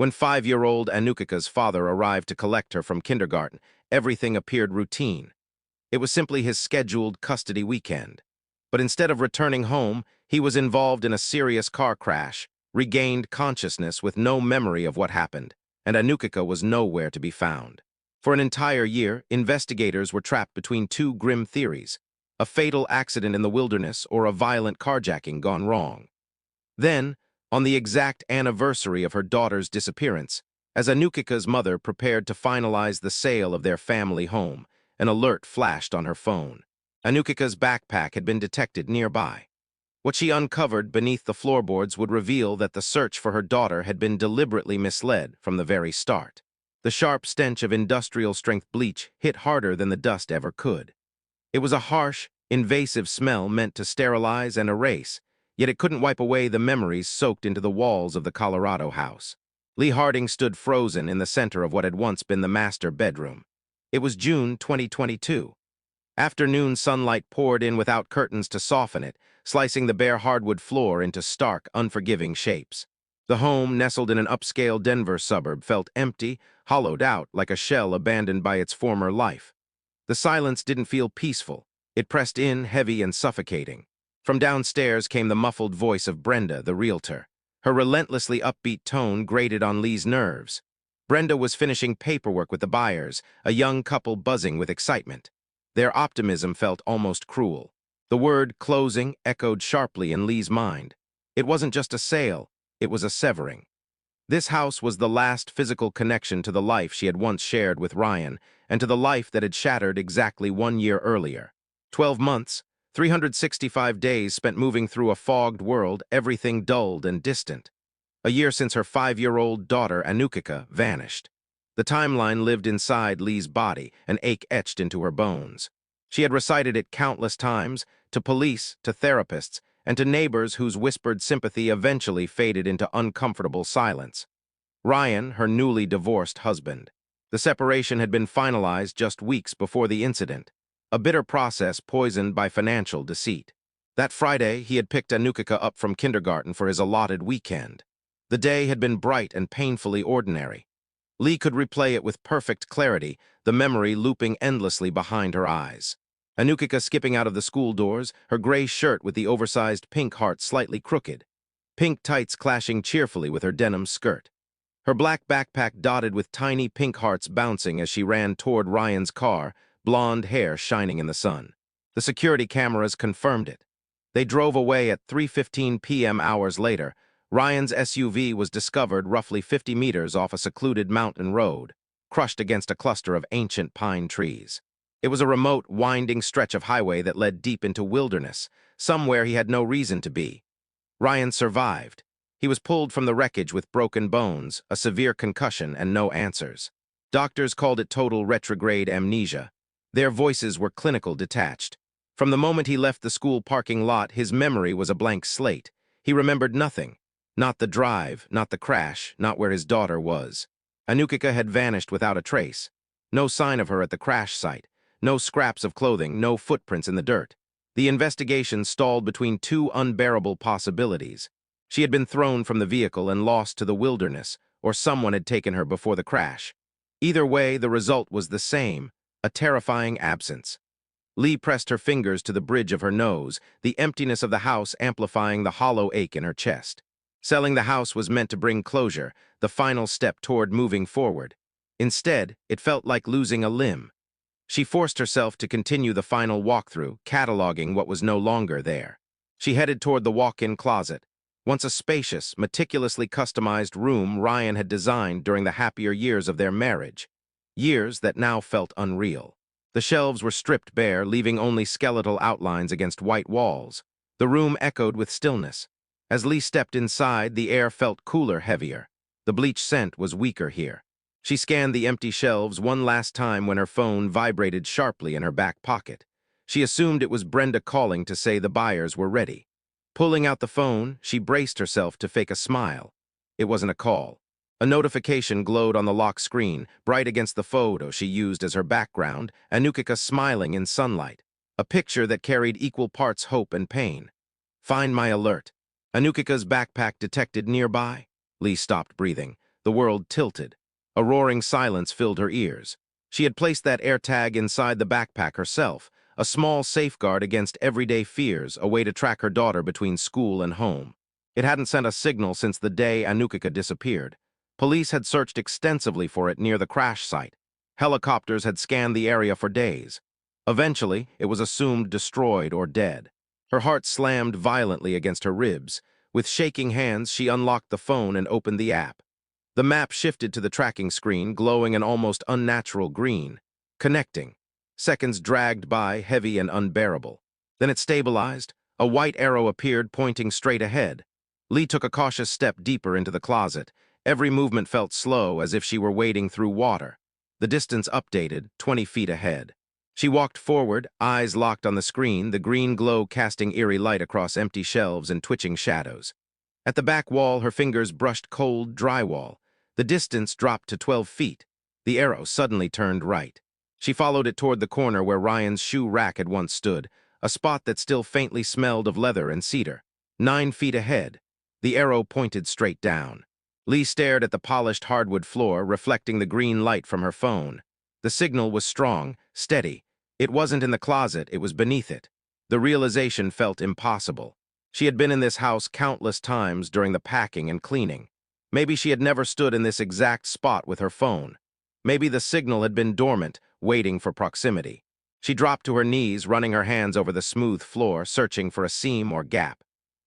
When 5-year-old Anukika's father arrived to collect her from kindergarten, everything appeared routine. It was simply his scheduled custody weekend. But instead of returning home, he was involved in a serious car crash, regained consciousness with no memory of what happened, and Anukika was nowhere to be found. For an entire year, investigators were trapped between two grim theories: a fatal accident in the wilderness or a violent carjacking gone wrong. Then, on the exact anniversary of her daughter's disappearance, as Anukika's mother prepared to finalize the sale of their family home, an alert flashed on her phone. Anukika's backpack had been detected nearby. What she uncovered beneath the floorboards would reveal that the search for her daughter had been deliberately misled from the very start. The sharp stench of industrial-strength bleach hit harder than the dust ever could. It was a harsh, invasive smell meant to sterilize and erase, yet it couldn't wipe away the memories soaked into the walls of the Colorado house. Leah Harding stood frozen in the center of what had once been the master bedroom. It was June 2022. Afternoon sunlight poured in without curtains to soften it, slicing the bare hardwood floor into stark, unforgiving shapes. The home, nestled in an upscale Denver suburb, felt empty, hollowed out like a shell abandoned by its former life. The silence didn't feel peaceful. It pressed in, heavy and suffocating. From downstairs came the muffled voice of Brenda, the realtor. Her relentlessly upbeat tone grated on Lee's nerves. Brenda was finishing paperwork with the buyers, a young couple buzzing with excitement. Their optimism felt almost cruel. The word closing echoed sharply in Lee's mind. It wasn't just a sale, it was a severing. This house was the last physical connection to the life she had once shared with Ryan, and to the life that had shattered exactly 1 year earlier. 12 months, 365 days spent moving through a fogged world, everything dulled and distant. A year since her 5-year-old daughter, Anukika, vanished. The timeline lived inside Lee's body, an ache etched into her bones. She had recited it countless times, to police, to therapists, and to neighbors whose whispered sympathy eventually faded into uncomfortable silence. Ryan, her newly divorced husband. The separation had been finalized just weeks before the incident, a bitter process poisoned by financial deceit. That Friday, he had picked Anukika up from kindergarten for his allotted weekend. The day had been bright and painfully ordinary. Lee could replay it with perfect clarity, the memory looping endlessly behind her eyes. Anukika skipping out of the school doors, her gray shirt with the oversized pink heart slightly crooked, pink tights clashing cheerfully with her denim skirt. Her black backpack dotted with tiny pink hearts bouncing as she ran toward Ryan's car, blonde hair shining in the sun. The security cameras confirmed it. They drove away at 3:15 p.m. hours later. Ryan's SUV was discovered roughly 50 meters off a secluded mountain road, crushed against a cluster of ancient pine trees. It was a remote, winding stretch of highway that led deep into wilderness, somewhere he had no reason to be. Ryan survived. He was pulled from the wreckage with broken bones, a severe concussion, and no answers. Doctors called it total retrograde amnesia. Their voices were clinical detached. From the moment he left the school parking lot, his memory was a blank slate. He remembered nothing. Not the drive, not the crash, not where his daughter was. Anukika had vanished without a trace. No sign of her at the crash site. No scraps of clothing, no footprints in the dirt. The investigation stalled between two unbearable possibilities. She had been thrown from the vehicle and lost to the wilderness, or someone had taken her before the crash. Either way, the result was the same, a terrifying absence. Lee pressed her fingers to the bridge of her nose, the emptiness of the house amplifying the hollow ache in her chest. Selling the house was meant to bring closure, the final step toward moving forward. Instead, it felt like losing a limb. She forced herself to continue the final walkthrough, cataloging what was no longer there. She headed toward the walk-in closet, once a spacious, meticulously customized room Ryan had designed during the happier years of their marriage. Years that now felt unreal. The shelves were stripped bare, leaving only skeletal outlines against white walls. The room echoed with stillness. As Lee stepped inside, the air felt cooler, heavier. The bleach scent was weaker here. She scanned the empty shelves one last time when her phone vibrated sharply in her back pocket. She assumed it was Brenda calling to say the buyers were ready. Pulling out the phone, she braced herself to fake a smile. It wasn't a call. A notification glowed on the lock screen, bright against the photo she used as her background, Anukika smiling in sunlight. A picture that carried equal parts hope and pain. Find my alert. Anukika's backpack detected nearby. Lee stopped breathing. the world tilted. A roaring silence filled her ears. She had placed that AirTag inside the backpack herself, a small safeguard against everyday fears, a way to track her daughter between school and home. It hadn't sent a signal since the day Anukika disappeared. Police had searched extensively for it near the crash site. Helicopters had scanned the area for days. Eventually, it was assumed destroyed or dead. Her heart slammed violently against her ribs. With shaking hands, she unlocked the phone and opened the app. The map shifted to the tracking screen, glowing an almost unnatural green. Connecting. Seconds dragged by, heavy and unbearable. Then it stabilized. A white arrow appeared, pointing straight ahead. Lee took a cautious step deeper into the closet. Every movement felt slow, as if she were wading through water. The distance updated, 20 feet ahead. She walked forward, eyes locked on the screen, the green glow casting eerie light across empty shelves and twitching shadows. At the back wall, her fingers brushed cold drywall. The distance dropped to 12 feet. The arrow suddenly turned right. She followed it toward the corner where Ryan's shoe rack had once stood, a spot that still faintly smelled of leather and cedar. 9 feet ahead. The arrow pointed straight down. Lee stared at the polished hardwood floor, reflecting the green light from her phone. The signal was strong, steady. It wasn't in the closet, it was beneath it. The realization felt impossible. She had been in this house countless times during the packing and cleaning. Maybe she had never stood in this exact spot with her phone. Maybe the signal had been dormant, waiting for proximity. She dropped to her knees, running her hands over the smooth floor, searching for a seam or gap.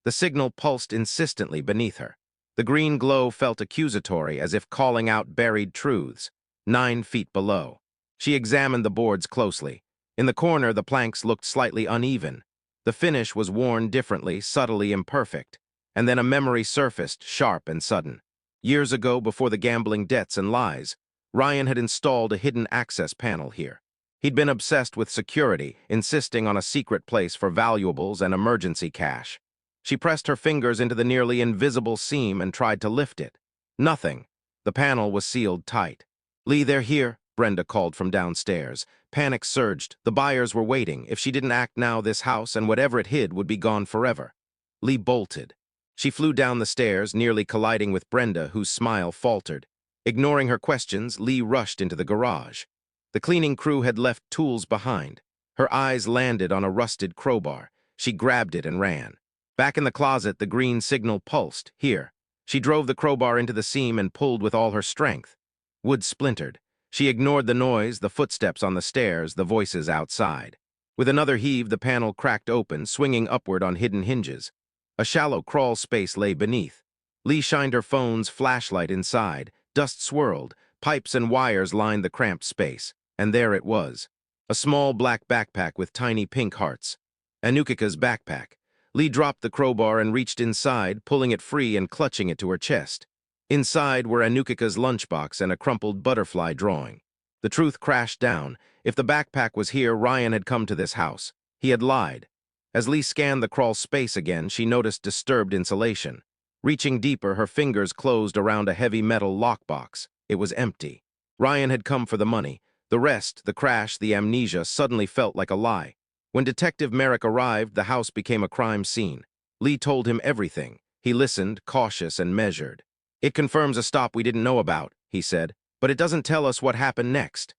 The signal pulsed insistently beneath her. The green glow felt accusatory, as if calling out buried truths. 9 feet below. She examined the boards closely. In the corner, the planks looked slightly uneven. The finish was worn differently, subtly imperfect. And then a memory surfaced, sharp and sudden. Years ago, before the gambling debts and lies, Ryan had installed a hidden access panel here. He'd been obsessed with security, insisting on a secret place for valuables and emergency cash. She pressed her fingers into the nearly invisible seam and tried to lift it. Nothing. The panel was sealed tight. "Lee, they're here," Brenda called from downstairs. Panic surged. The buyers were waiting. If she didn't act now, this house and whatever it hid would be gone forever. Lee bolted. She flew down the stairs, nearly colliding with Brenda, whose smile faltered. Ignoring her questions, Lee rushed into the garage. The cleaning crew had left tools behind. Her eyes landed on a rusted crowbar. She grabbed it and ran. Back in the closet, the green signal pulsed. Here. She drove the crowbar into the seam and pulled with all her strength. Wood splintered. She ignored the noise, the footsteps on the stairs, the voices outside. With another heave, the panel cracked open, swinging upward on hidden hinges. A shallow crawl space lay beneath. Lee shined her phone's flashlight inside. Dust swirled. Pipes and wires lined the cramped space. And there it was. A small black backpack with tiny pink hearts. Anukika's backpack. Lee dropped the crowbar and reached inside, pulling it free and clutching it to her chest. Inside were Anukika's lunchbox and a crumpled butterfly drawing. The truth crashed down. If the backpack was here, Ryan had come to this house. He had lied. As Lee scanned the crawl space again, she noticed disturbed insulation. Reaching deeper, her fingers closed around a heavy metal lockbox. It was empty. Ryan had come for the money. The rest, the crash, the amnesia, suddenly felt like a lie. When Detective Merrick arrived, the house became a crime scene. Lee told him everything. He listened, cautious and measured. "It confirms a stop we didn't know about," he said, "but it doesn't tell us what happened next."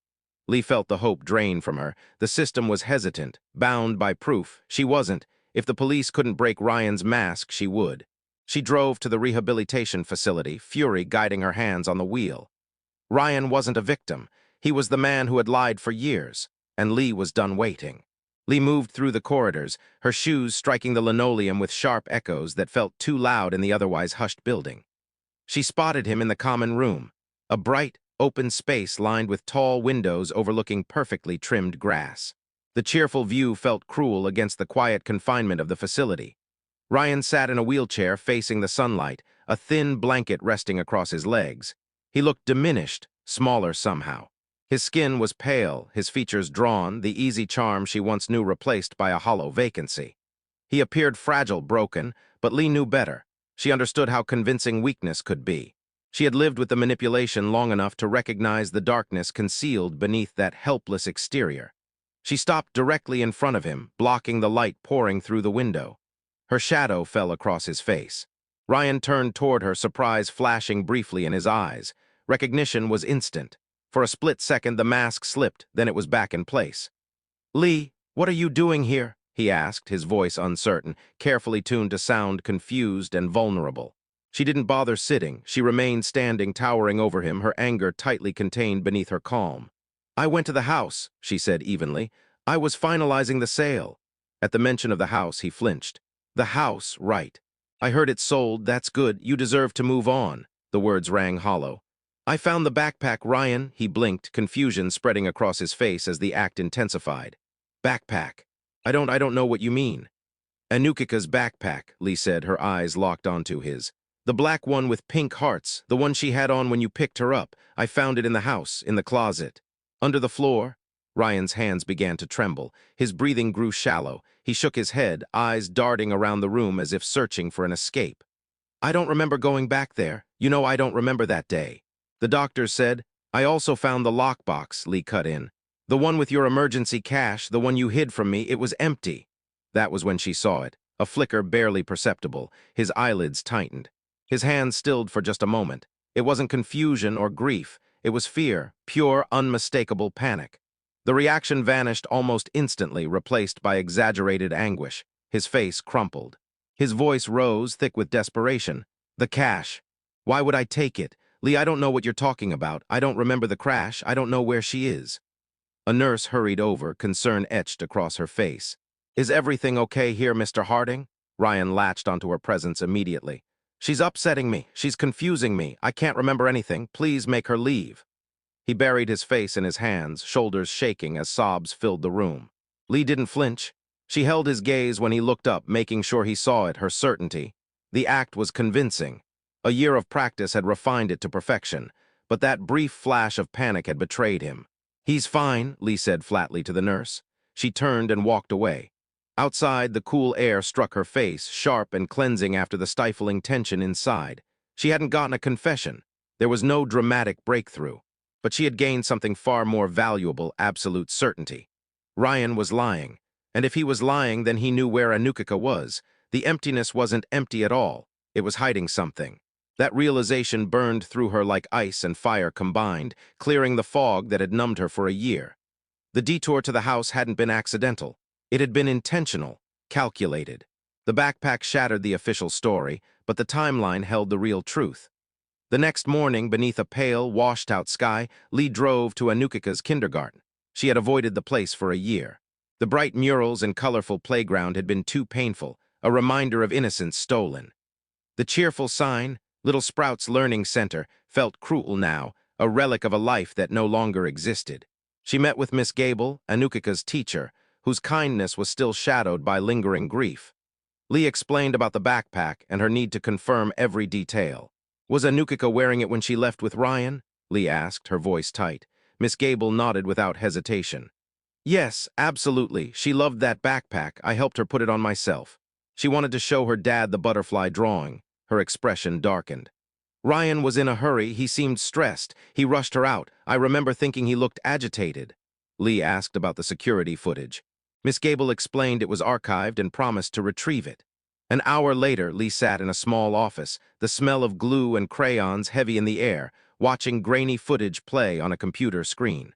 Lee felt the hope drain from her. The system was hesitant, bound by proof. She wasn't. If the police couldn't break Ryan's mask, she would. She drove to the rehabilitation facility, fury guiding her hands on the wheel. Ryan wasn't a victim. He was the man who had lied for years, and Lee was done waiting. Lee moved through the corridors, her shoes striking the linoleum with sharp echoes that felt too loud in the otherwise hushed building. She spotted him in the common room, a bright, open space lined with tall windows overlooking perfectly trimmed grass. The cheerful view felt cruel against the quiet confinement of the facility. Ryan sat in a wheelchair facing the sunlight, a thin blanket resting across his legs. He looked diminished, smaller somehow. His skin was pale, his features drawn, the easy charm she once knew replaced by a hollow vacancy. He appeared fragile, broken, but Lee knew better. She understood how convincing weakness could be. She had lived with the manipulation long enough to recognize the darkness concealed beneath that helpless exterior. She stopped directly in front of him, blocking the light pouring through the window. Her shadow fell across his face. Ryan turned toward her, surprise flashing briefly in his eyes. Recognition was instant. For a split second, the mask slipped, then it was back in place. "Lee, what are you doing here?" he asked, his voice uncertain, carefully tuned to sound confused and vulnerable. She didn't bother sitting. She remained standing, towering over him, her anger tightly contained beneath her calm. "I went to the house," she said evenly. "I was finalizing the sale." At the mention of the house, he flinched. "The house, right. I heard it sold, that's good, you deserve to move on." The words rang hollow. "I found the backpack, Ryan," he blinked, confusion spreading across his face as the act intensified. "Backpack? I don't know what you mean." "Anukika's backpack," Lee said, her eyes locked onto his. "The black one with pink hearts, the one she had on when you picked her up. I found it in the house, in the closet. Under the floor." Ryan's hands began to tremble. His breathing grew shallow. He shook his head, eyes darting around the room as if searching for an escape. "I don't remember going back there. You know, I don't remember that day." The doctor said. "I also found the lockbox," Lee cut in. "The one with your emergency cash, the one you hid from me, it was empty." That was when she saw it, a flicker barely perceptible. His eyelids tightened. His hands stilled for just a moment. It wasn't confusion or grief. It was fear, pure, unmistakable panic. The reaction vanished almost instantly, replaced by exaggerated anguish. His face crumpled. His voice rose, thick with desperation. "The cash. Why would I take it? Lee, I don't know what you're talking about. I don't remember the crash. I don't know where she is." A nurse hurried over, concern etched across her face. "Is everything okay here, Mr. Harding?" Ryan latched onto her presence immediately. "She's upsetting me. She's confusing me. I can't remember anything. Please make her leave." He buried his face in his hands, shoulders shaking as sobs filled the room. Lee didn't flinch. She held his gaze when he looked up, making sure he saw it, her certainty. The act was convincing. A year of practice had refined it to perfection, but that brief flash of panic had betrayed him. "He's fine," Lee said flatly to the nurse. She turned and walked away. Outside, the cool air struck her face, sharp and cleansing after the stifling tension inside. She hadn't gotten a confession. There was no dramatic breakthrough. But she had gained something far more valuable, absolute certainty. Ryan was lying. And if he was lying, then he knew where Anukika was. The emptiness wasn't empty at all. It was hiding something. That realization burned through her like ice and fire combined, clearing the fog that had numbed her for a year. The detour to the house hadn't been accidental. It had been intentional, calculated. The backpack shattered the official story, but the timeline held the real truth. The next morning, beneath a pale, washed-out sky, Lee drove to Anukika's kindergarten. She had avoided the place for a year. The bright murals and colorful playground had been too painful, a reminder of innocence stolen. The cheerful sign, Little Sprout's Learning Center, felt cruel now, a relic of a life that no longer existed. She met with Miss Gable, Anukika's teacher, whose kindness was still shadowed by lingering grief. Lee explained about the backpack and her need to confirm every detail. "Was Anukika wearing it when she left with Ryan?" Lee asked, her voice tight. Miss Gable nodded without hesitation. "Yes, absolutely. She loved that backpack. I helped her put it on myself. She wanted to show her dad the butterfly drawing." Her expression darkened. "Ryan was in a hurry. He seemed stressed. He rushed her out. I remember thinking he looked agitated." Lee asked about the security footage. Miss Gable explained it was archived and promised to retrieve it. An hour later, Lee sat in a small office, the smell of glue and crayons heavy in the air, watching grainy footage play on a computer screen.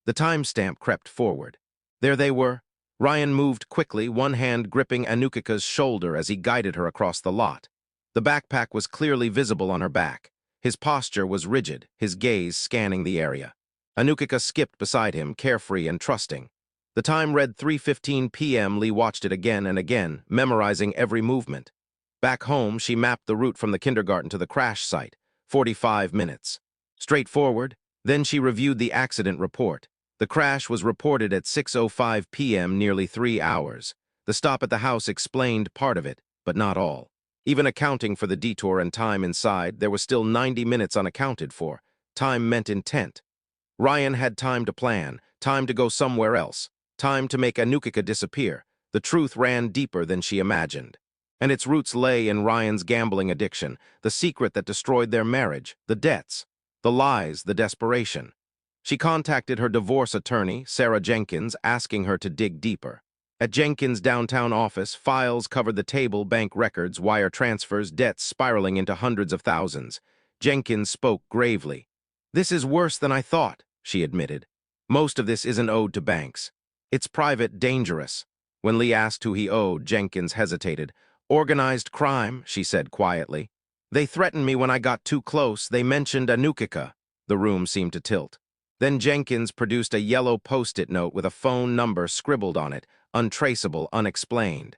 The timestamp crept forward. There they were. Ryan moved quickly, one hand gripping Anukika's shoulder as he guided her across the lot. The backpack was clearly visible on her back. His posture was rigid, his gaze scanning the area. Anukika skipped beside him, carefree and trusting. The time read 3:15 p.m. Lee watched it again and again, memorizing every movement. Back home, she mapped the route from the kindergarten to the crash site, 45 minutes. Straightforward. Then she reviewed the accident report. The crash was reported at 6:05 p.m., nearly 3 hours. The stop at the house explained part of it, but not all. Even accounting for the detour and time inside, there was still 90 minutes unaccounted for. Time meant intent. Ryan had time to plan, time to go somewhere else, time to make Anukika disappear. The truth ran deeper than she imagined. And its roots lay in Ryan's gambling addiction, the secret that destroyed their marriage, the debts, the lies, the desperation. She contacted her divorce attorney, Sarah Jenkins, asking her to dig deeper. At Jenkins' downtown office, files covered the table, bank records, wire transfers, debts spiraling into hundreds of thousands. Jenkins spoke gravely. "This is worse than I thought," she admitted. "Most of this isn't owed to banks. It's private, dangerous." When Lee asked who he owed, Jenkins hesitated. "Organized crime," she said quietly. "They threatened me when I got too close. They mentioned Anukika." The room seemed to tilt. Then Jenkins produced a yellow post-it note with a phone number scribbled on it, untraceable, unexplained.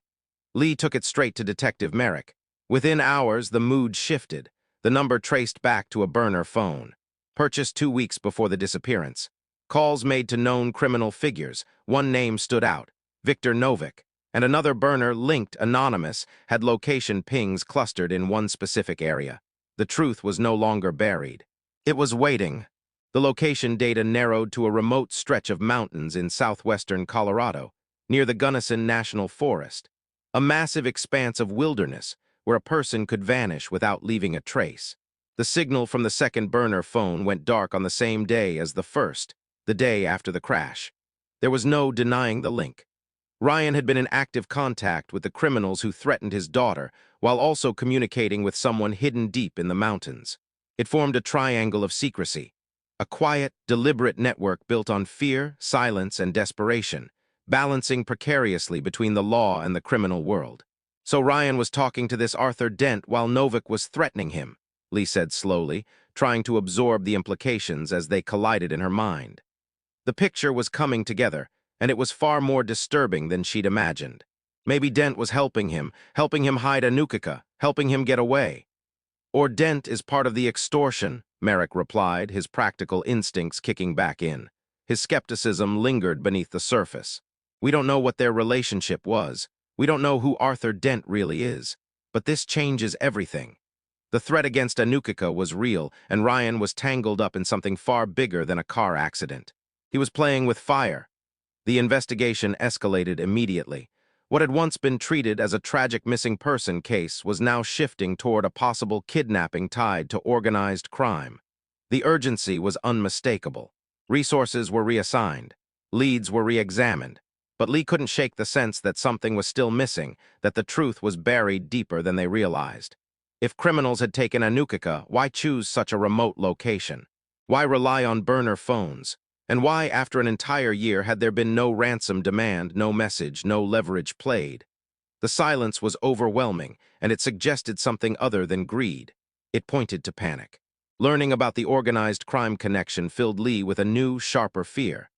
Lee took it straight to Detective Merrick. Within hours, the mood shifted. The number traced back to a burner phone. Purchased 2 weeks before the disappearance. Calls made to known criminal figures. One name stood out, Victor Novick. And another burner, linked anonymous, had location pings clustered in one specific area. The truth was no longer buried. It was waiting. The location data narrowed to a remote stretch of mountains in southwestern Colorado, near the Gunnison National Forest, a massive expanse of wilderness where a person could vanish without leaving a trace. The signal from the second burner phone went dark on the same day as the first, the day after the crash. There was no denying the link. Ryan had been in active contact with the criminals who threatened his daughter, while also communicating with someone hidden deep in the mountains. It formed a triangle of secrecy, a quiet, deliberate network built on fear, silence, and desperation, balancing precariously between the law and the criminal world. "So Ryan was talking to this Arthur Dent while Novick was threatening him," Lee said slowly, trying to absorb the implications as they collided in her mind. The picture was coming together, and it was far more disturbing than she'd imagined. Maybe Dent was helping him hide Anukika, helping him get away. "Or Dent is part of the extortion," Merrick replied, his practical instincts kicking back in. His skepticism lingered beneath the surface. "We don't know what their relationship was. We don't know who Arthur Dent really is. But this changes everything." The threat against Anukika was real, and Ryan was tangled up in something far bigger than a car accident. He was playing with fire. The investigation escalated immediately. What had once been treated as a tragic missing person case was now shifting toward a possible kidnapping tied to organized crime. The urgency was unmistakable. Resources were reassigned. Leads were re-examined. But Lee couldn't shake the sense that something was still missing, that the truth was buried deeper than they realized. If criminals had taken Anukika, why choose such a remote location? Why rely on burner phones? And why, after an entire year, had there been no ransom demand, no message, no leverage played? The silence was overwhelming, and it suggested something other than greed. It pointed to panic. Learning about the organized crime connection filled Lee with a new, sharper fear.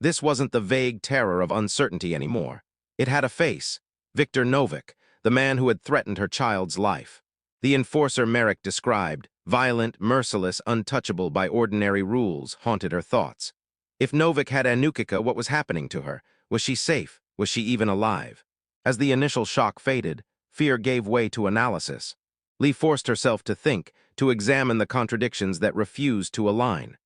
This wasn't the vague terror of uncertainty anymore. It had a face, Victor Novick, the man who had threatened her child's life. The enforcer Merrick described, violent, merciless, untouchable by ordinary rules, haunted her thoughts. If Novick had Anukika, what was happening to her? Was she safe? Was she even alive? As the initial shock faded, fear gave way to analysis. Lee forced herself to think, to examine the contradictions that refused to align.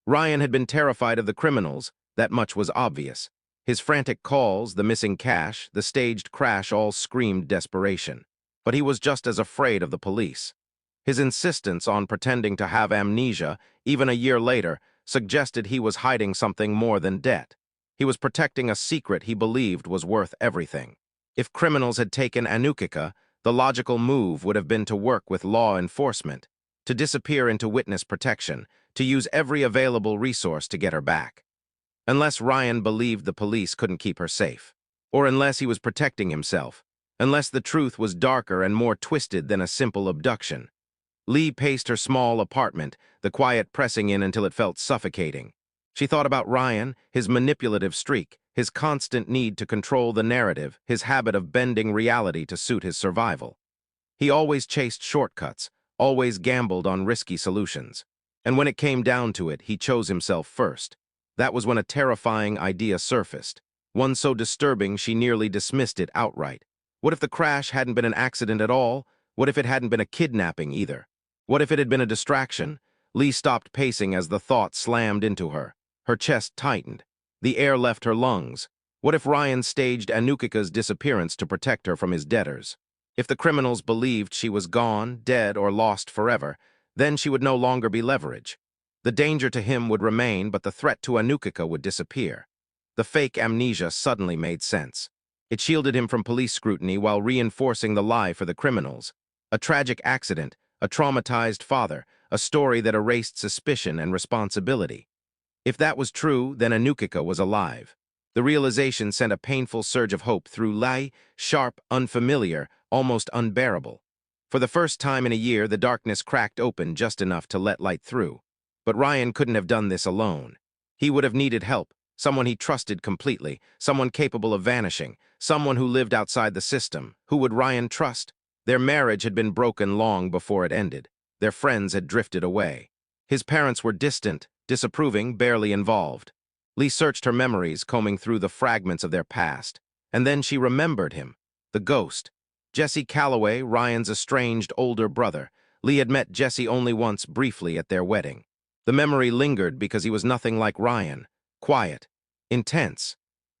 Ryan had been terrified of the criminals, that much was obvious. His frantic calls, the missing cash, the staged crash all screamed desperation. But he was just as afraid of the police. His insistence on pretending to have amnesia, even a year later, suggested he was hiding something more than debt. He was protecting a secret he believed was worth everything. If criminals had taken Anukika, the logical move would have been to work with law enforcement, to disappear into witness protection, to use every available resource to get her back. Unless Ryan believed the police couldn't keep her safe, or unless he was protecting himself, unless the truth was darker and more twisted than a simple abduction. Lee paced her small apartment, the quiet pressing in until it felt suffocating. She thought about Ryan, his manipulative streak, his constant need to control the narrative, his habit of bending reality to suit his survival. He always chased shortcuts, always gambled on risky solutions. And when it came down to it, he chose himself first. That was when a terrifying idea surfaced, one so disturbing she nearly dismissed it outright. What if the crash hadn't been an accident at all? What if it hadn't been a kidnapping either? What if it had been a distraction? Lee stopped pacing as the thought slammed into her. Her chest tightened. The air left her lungs. What if Ryan staged Anukika's disappearance to protect her from his debtors? If the criminals believed she was gone, dead, or lost forever, then she would no longer be leverage. The danger to him would remain, but the threat to Anukika would disappear. The fake amnesia suddenly made sense. It shielded him from police scrutiny while reinforcing the lie for the criminals. A tragic accident, a traumatized father, a story that erased suspicion and responsibility. If that was true, then Anukika was alive. The realization sent a painful surge of hope through Lai, sharp, unfamiliar, almost unbearable. For the first time in a year, the darkness cracked open just enough to let light through. But Ryan couldn't have done this alone. He would have needed help, someone he trusted completely, someone capable of vanishing, someone who lived outside the system. Who would Ryan trust? Their marriage had been broken long before it ended. Their friends had drifted away. His parents were distant, disapproving, barely involved. Lee searched her memories, combing through the fragments of their past. And then she remembered him, the ghost. Jesse Calloway, Ryan's estranged older brother. Lee had met Jesse only once briefly at their wedding. The memory lingered because he was nothing like Ryan. Quiet, intense.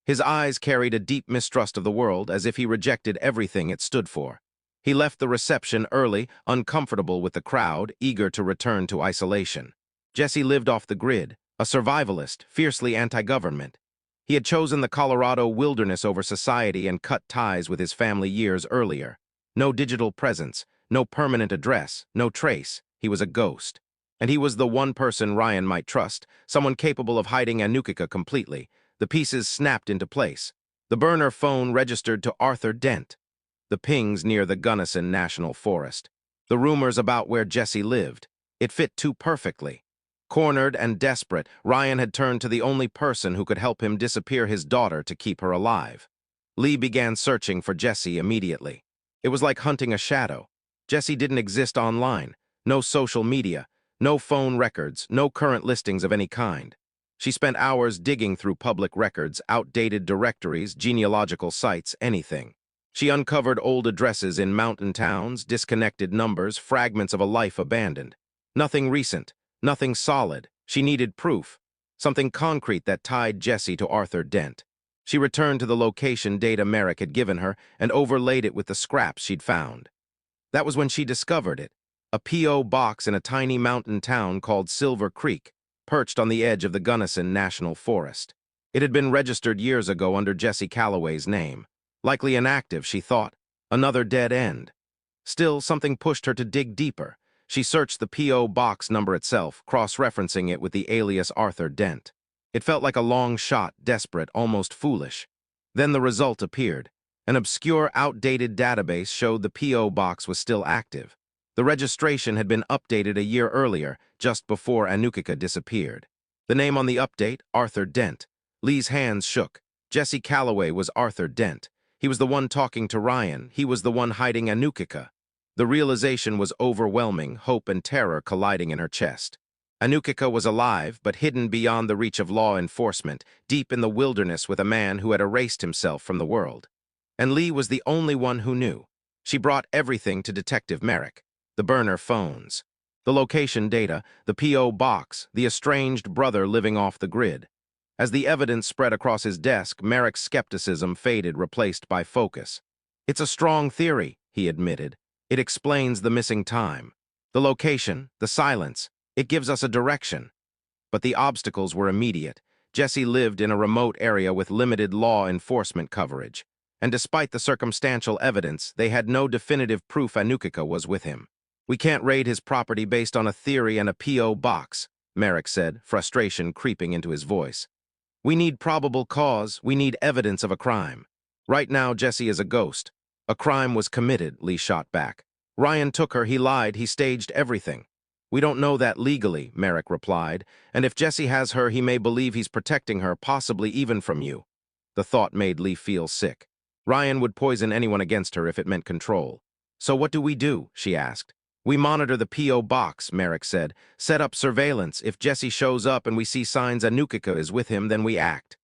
His eyes carried a deep mistrust of the world, as if he rejected everything it stood for. He left the reception early, uncomfortable with the crowd, eager to return to isolation. Jesse lived off the grid, a survivalist, fiercely anti-government. He had chosen the Colorado wilderness over society and cut ties with his family years earlier. No digital presence, no permanent address, no trace. He was a ghost. And he was the one person Ryan might trust, someone capable of hiding Anukika completely. The pieces snapped into place. The burner phone registered to Arthur Dent. The pings near the Gunnison National Forest. The rumors about where Jesse lived. It fit too perfectly. Cornered and desperate, Ryan had turned to the only person who could help him disappear his daughter to keep her alive. Lee began searching for Jesse immediately. It was like hunting a shadow. Jesse didn't exist online. No social media. No phone records, no current listings of any kind. She spent hours digging through public records, outdated directories, genealogical sites, anything. She uncovered old addresses in mountain towns, disconnected numbers, fragments of a life abandoned. Nothing recent, nothing solid. She needed proof, something concrete that tied Jesse to Arthur Dent. She returned to the location data Merrick had given her and overlaid it with the scraps she'd found. That was when she discovered it. A P.O. box in a tiny mountain town called Silver Creek, perched on the edge of the Gunnison National Forest. It had been registered years ago under Jesse Calloway's name. Likely inactive, she thought. Another dead end. Still, something pushed her to dig deeper. She searched the P.O. box number itself, cross-referencing it with the alias Arthur Dent. It felt like a long shot, desperate, almost foolish. Then the result appeared. An obscure, outdated database showed the P.O. box was still active. The registration had been updated a year earlier, just before Anukika disappeared. The name on the update, Arthur Dent. Lee's hands shook. Jesse Calloway was Arthur Dent. He was the one talking to Ryan. He was the one hiding Anukika. The realization was overwhelming, hope and terror colliding in her chest. Anukika was alive, but hidden beyond the reach of law enforcement, deep in the wilderness with a man who had erased himself from the world. And Lee was the only one who knew. She brought everything to Detective Merrick. The burner phones, the location data, the P.O. box, the estranged brother living off the grid. As the evidence spread across his desk, Merrick's skepticism faded, replaced by focus. It's a strong theory, he admitted. It explains the missing time. The location, the silence, it gives us a direction. But the obstacles were immediate. Jesse lived in a remote area with limited law enforcement coverage. And despite the circumstantial evidence, they had no definitive proof Anukika was with him. We can't raid his property based on a theory and a P.O. box, Merrick said, frustration creeping into his voice. We need probable cause, we need evidence of a crime. Right now, Jesse is a ghost. A crime was committed, Lee shot back. Ryan took her, he lied, he staged everything. We don't know that legally, Merrick replied, and if Jesse has her, he may believe he's protecting her, possibly even from you. The thought made Lee feel sick. Ryan would poison anyone against her if it meant control. So what do we do? She asked. We monitor the P.O. box, Merrick said. Set up surveillance. If Jesse shows up and we see signs Anukika is with him, then we act.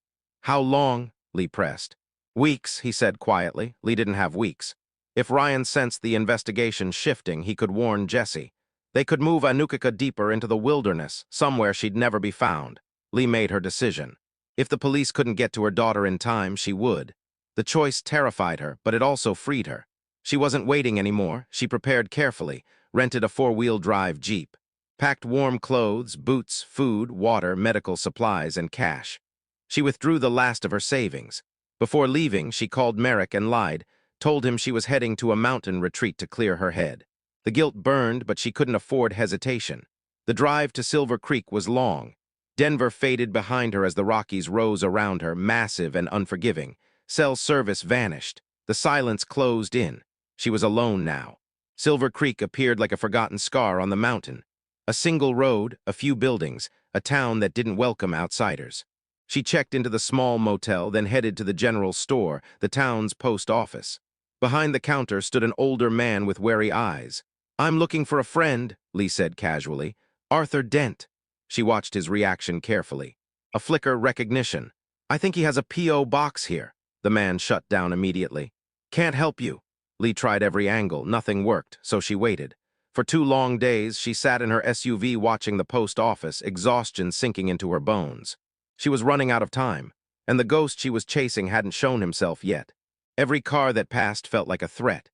How long? Lee pressed. Weeks, he said quietly. Lee didn't have weeks. If Ryan sensed the investigation shifting, he could warn Jesse. They could move Anukika deeper into the wilderness, somewhere she'd never be found. Lee made her decision. If the police couldn't get to her daughter in time, she would. The choice terrified her, but it also freed her. She wasn't waiting anymore. She prepared carefully, rented a four-wheel drive Jeep, packed warm clothes, boots, food, water, medical supplies, and cash. She withdrew the last of her savings. Before leaving, she called Merrick and lied, told him she was heading to a mountain retreat to clear her head. The guilt burned, but she couldn't afford hesitation. The drive to Silver Creek was long. Denver faded behind her as the Rockies rose around her, massive and unforgiving. Cell service vanished. The silence closed in. She was alone now. Silver Creek appeared like a forgotten scar on the mountain. A single road, a few buildings, a town that didn't welcome outsiders. She checked into the small motel, then headed to the general store, the town's post office. Behind the counter stood an older man with wary eyes. "I'm looking for a friend," Lee said casually. "Arthur Dent." She watched his reaction carefully. A flicker recognition. "I think he has a P.O. box here." The man shut down immediately. "Can't help you." Lee tried every angle. Nothing worked, so she waited. For 2 long days, she sat in her SUV watching the post office, exhaustion sinking into her bones. She was running out of time, and the ghost she was chasing hadn't shown himself yet. Every car that passed felt like a threat.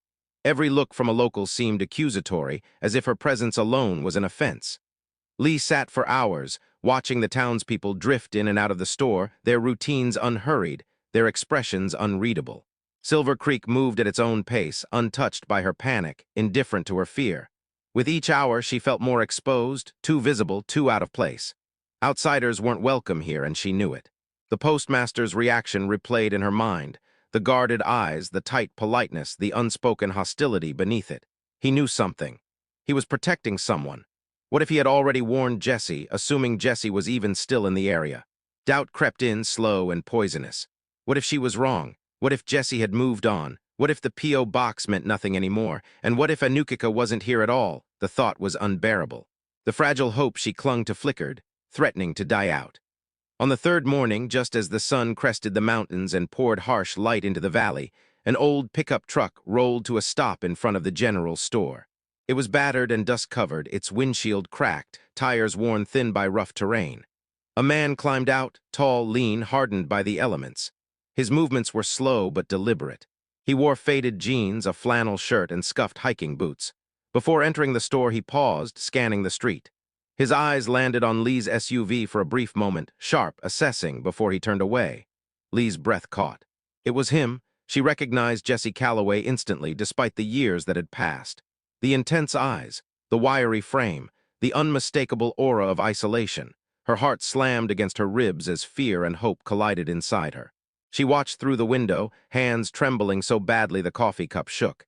Every look from a local seemed accusatory, as if her presence alone was an offense. Lee sat for hours, watching the townspeople drift in and out of the store, their routines unhurried, their expressions unreadable. Silver Creek moved at its own pace, untouched by her panic, indifferent to her fear. With each hour, she felt more exposed, too visible, too out of place. Outsiders weren't welcome here, and she knew it. The postmaster's reaction replayed in her mind, the guarded eyes, the tight politeness, the unspoken hostility beneath it. He knew something. He was protecting someone. What if he had already warned Jessie, assuming Jessie was even still in the area? Doubt crept in, slow and poisonous. What if she was wrong? What if Jessie had moved on? What if the P.O. box meant nothing anymore? And what if Anukika wasn't here at all? The thought was unbearable. The fragile hope she clung to flickered, threatening to die out. On the 3rd morning, just as the sun crested the mountains and poured harsh light into the valley, an old pickup truck rolled to a stop in front of the general store. It was battered and dust-covered, its windshield cracked, tires worn thin by rough terrain. A man climbed out, tall, lean, hardened by the elements. His movements were slow but deliberate. He wore faded jeans, a flannel shirt, and scuffed hiking boots. Before entering the store, he paused, scanning the street. His eyes landed on Lee's SUV for a brief moment, sharp, assessing, before he turned away. Lee's breath caught. It was him. She recognized Jessie Calloway instantly, despite the years that had passed. The intense eyes, the wiry frame, the unmistakable aura of isolation. Her heart slammed against her ribs as fear and hope collided inside her. She watched through the window, hands trembling so badly the coffee cup shook.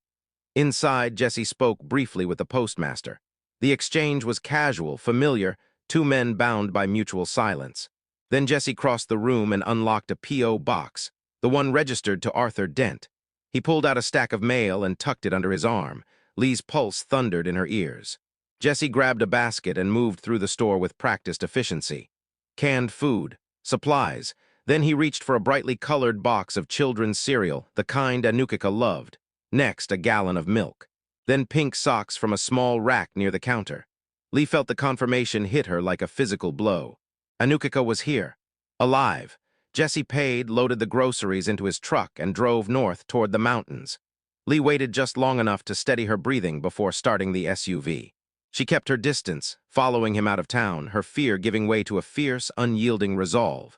Inside, Jessie spoke briefly with the postmaster. The exchange was casual, familiar, 2 men bound by mutual silence. Then Jessie crossed the room and unlocked a P.O. box, the one registered to Arthur Dent. He pulled out a stack of mail and tucked it under his arm. Lee's pulse thundered in her ears. Jessie grabbed a basket and moved through the store with practiced efficiency. Canned food, supplies. Then he reached for a brightly colored box of children's cereal, the kind Anukika loved. Next, a gallon of milk. Then pink socks from a small rack near the counter. Lee felt the confirmation hit her like a physical blow. Anukika was here, alive. Jessie paid, loaded the groceries into his truck, and drove north toward the mountains. Lee waited just long enough to steady her breathing before starting the SUV. She kept her distance, following him out of town, her fear giving way to a fierce, unyielding resolve.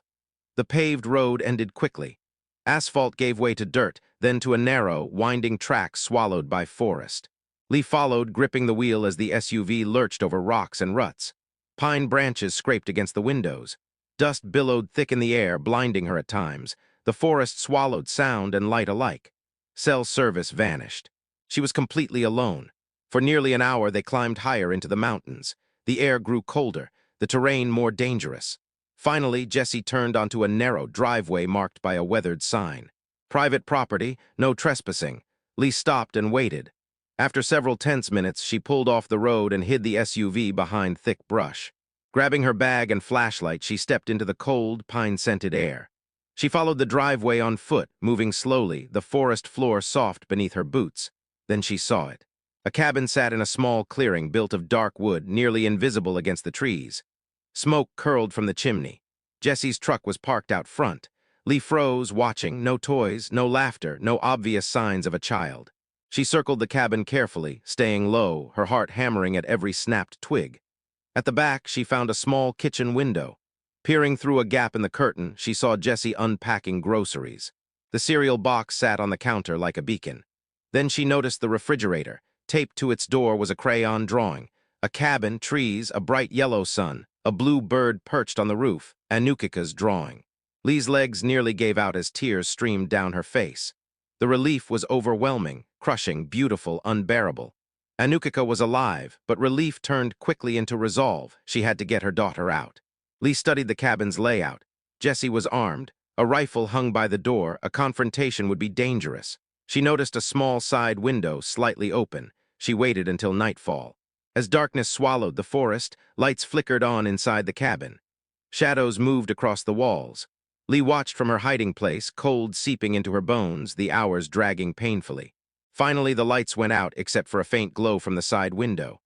The paved road ended quickly. Asphalt gave way to dirt, then to a narrow, winding track swallowed by forest. Lee followed, gripping the wheel as the SUV lurched over rocks and ruts. Pine branches scraped against the windows. Dust billowed thick in the air, blinding her at times. The forest swallowed sound and light alike. Cell service vanished. She was completely alone. For nearly an hour, they climbed higher into the mountains. The air grew colder, the terrain more dangerous. Finally, Jessie turned onto a narrow driveway marked by a weathered sign. Private property, no trespassing. Lee stopped and waited. After several tense minutes, she pulled off the road and hid the SUV behind thick brush. Grabbing her bag and flashlight, she stepped into the cold, pine-scented air. She followed the driveway on foot, moving slowly, the forest floor soft beneath her boots. Then she saw it. A cabin sat in a small clearing built of dark wood, nearly invisible against the trees. Smoke curled from the chimney. Jessie's truck was parked out front. Lee froze, watching, no toys, no laughter, no obvious signs of a child. She circled the cabin carefully, staying low, her heart hammering at every snapped twig. At the back, she found a small kitchen window. Peering through a gap in the curtain, she saw Jessie unpacking groceries. The cereal box sat on the counter like a beacon. Then she noticed the refrigerator. Taped to its door was a crayon drawing. A cabin, trees, a bright yellow sun, a blue bird perched on the roof, Anukika's drawing. Lee's legs nearly gave out as tears streamed down her face. The relief was overwhelming, crushing, beautiful, unbearable. Anukika was alive, but relief turned quickly into resolve. She had to get her daughter out. Lee studied the cabin's layout. Jessie was armed. A rifle hung by the door. A confrontation would be dangerous. She noticed a small side window slightly open. She waited until nightfall. As darkness swallowed the forest, lights flickered on inside the cabin. Shadows moved across the walls. Lee watched from her hiding place, cold seeping into her bones, the hours dragging painfully. Finally, the lights went out except for a faint glow from the side window.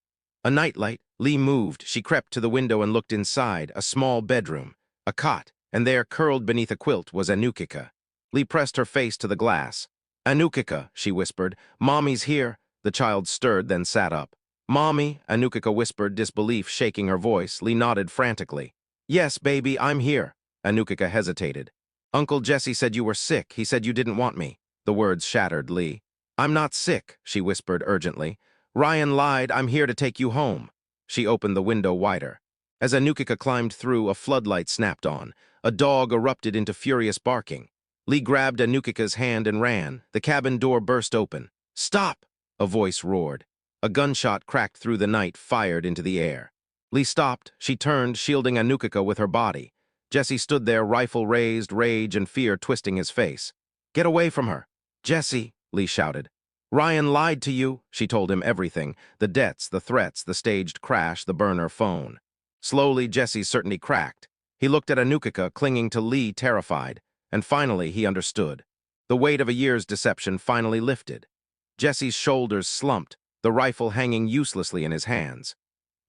A nightlight. Lee moved. She crept to the window and looked inside, a small bedroom, a cot, and there, curled beneath a quilt, was Anukika. Lee pressed her face to the glass. "Anukika," she whispered. "Mommy's here." The child stirred, then sat up. "Mommy," Anukika whispered, disbelief shaking her voice. Lee nodded frantically. "Yes, baby, I'm here." Anukika hesitated. "Uncle Jesse said you were sick. He said you didn't want me." The words shattered Lee. "I'm not sick," she whispered urgently. "Ryan lied. I'm here to take you home." She opened the window wider. As Anukika climbed through, a floodlight snapped on. A dog erupted into furious barking. Lee grabbed Anukika's hand and ran. The cabin door burst open. "Stop!" a voice roared. A gunshot cracked through the night, fired into the air. Lee stopped. She turned, shielding Anukika with her body. Jesse stood there, rifle raised, rage and fear twisting his face. "Get away from her!" "Jesse!" Lee shouted. "Ryan lied to you." She told him everything. The debts, the threats, the staged crash, the burner phone. Slowly, Jesse's certainty cracked. He looked at Anukika, clinging to Lee, terrified. And finally, he understood. The weight of a year's deception finally lifted. Jesse's shoulders slumped, the rifle hanging uselessly in his hands.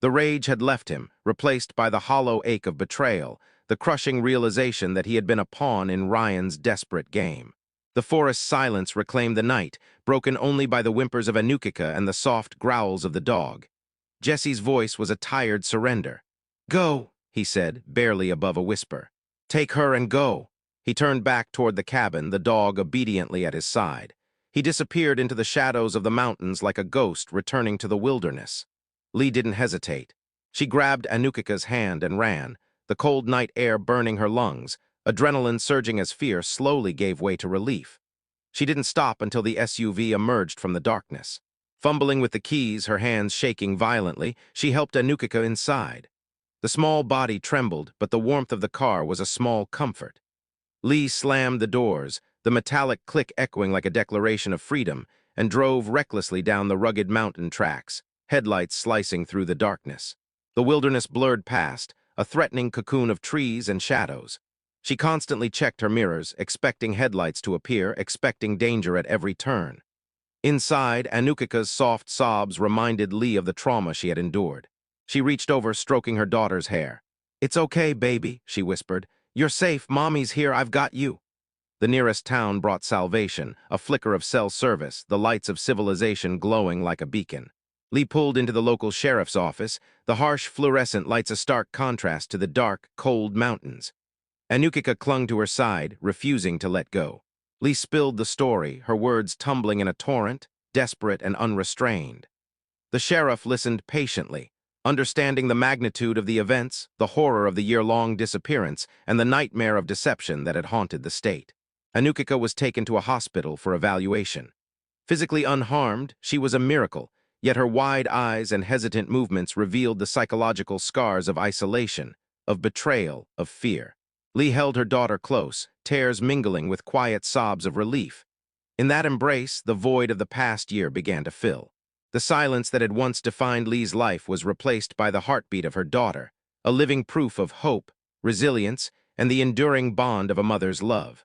The rage had left him, replaced by the hollow ache of betrayal, the crushing realization that he had been a pawn in Ryan's desperate game. The forest silence reclaimed the night, broken only by the whimpers of Anukika and the soft growls of the dog. Jesse's voice was a tired surrender. "Go," he said, barely above a whisper. "Take her and go." He turned back toward the cabin, the dog obediently at his side. He disappeared into the shadows of the mountains like a ghost returning to the wilderness. Lee didn't hesitate. She grabbed Anukika's hand and ran, the cold night air burning her lungs, adrenaline surging as fear slowly gave way to relief. She didn't stop until the SUV emerged from the darkness. Fumbling with the keys, her hands shaking violently, she helped Anukika inside. The small body trembled, but the warmth of the car was a small comfort. Lee slammed the doors, the metallic click echoing like a declaration of freedom, and drove recklessly down the rugged mountain tracks, headlights slicing through the darkness. The wilderness blurred past, a threatening cocoon of trees and shadows. She constantly checked her mirrors, expecting headlights to appear, expecting danger at every turn. Inside, Anukika's soft sobs reminded Lee of the trauma she had endured. She reached over, stroking her daughter's hair. "It's okay, baby," she whispered. "You're safe. Mommy's here. I've got you." The nearest town brought salvation, a flicker of cell service, the lights of civilization glowing like a beacon. Lee pulled into the local sheriff's office. The harsh fluorescent lights a stark contrast to the dark, cold mountains. Anukika clung to her side, refusing to let go. Lee spilled the story, her words tumbling in a torrent, desperate and unrestrained. The sheriff listened patiently, understanding the magnitude of the events, the horror of the year-long disappearance, and the nightmare of deception that had haunted the state. Anukika was taken to a hospital for evaluation. Physically unharmed, she was a miracle, yet her wide eyes and hesitant movements revealed the psychological scars of isolation, of betrayal, of fear. Lee held her daughter close, tears mingling with quiet sobs of relief. In that embrace, the void of the past year began to fill. The silence that had once defined Lee's life was replaced by the heartbeat of her daughter, a living proof of hope, resilience, and the enduring bond of a mother's love.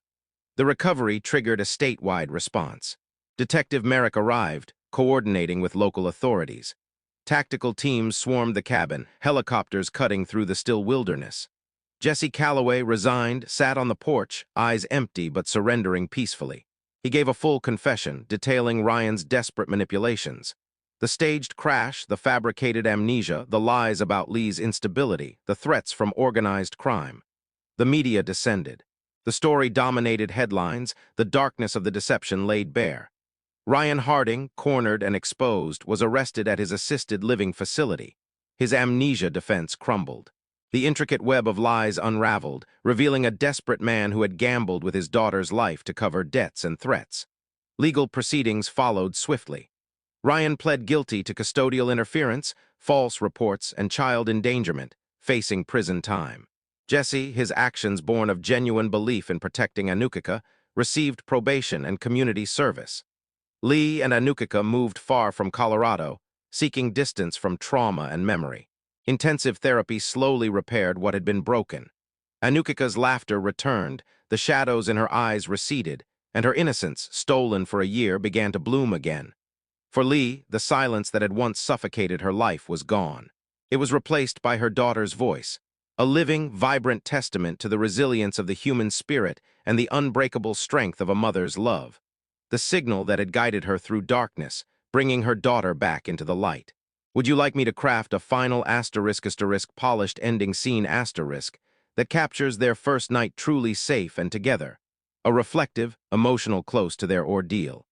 The recovery triggered a statewide response. Detective Merrick arrived, coordinating with local authorities. Tactical teams swarmed the cabin, helicopters cutting through the still wilderness. Jesse Calloway, resigned, sat on the porch, eyes empty but surrendering peacefully. He gave a full confession, detailing Ryan's desperate manipulations. The staged crash, the fabricated amnesia, the lies about Lee's instability, the threats from organized crime. The media descended. The story dominated headlines, the darkness of the deception laid bare. Ryan Harding, cornered and exposed, was arrested at his assisted living facility. His amnesia defense crumbled. The intricate web of lies unraveled, revealing a desperate man who had gambled with his daughter's life to cover debts and threats. Legal proceedings followed swiftly. Ryan pled guilty to custodial interference, false reports, and child endangerment, facing prison time. Jesse, his actions born of genuine belief in protecting Anukika, received probation and community service. Lee and Anukika moved far from Colorado, seeking distance from trauma and memory. Intensive therapy slowly repaired what had been broken. Anukika's laughter returned, the shadows in her eyes receded, and her innocence, stolen for a year, began to bloom again. For Lee, the silence that had once suffocated her life was gone. It was replaced by her daughter's voice, a living, vibrant testament to the resilience of the human spirit and the unbreakable strength of a mother's love. The signal that had guided her through darkness, bringing her daughter back into the light. Would you like me to craft a final polished ending scene that captures their first night truly safe and together? A reflective, emotional close to their ordeal.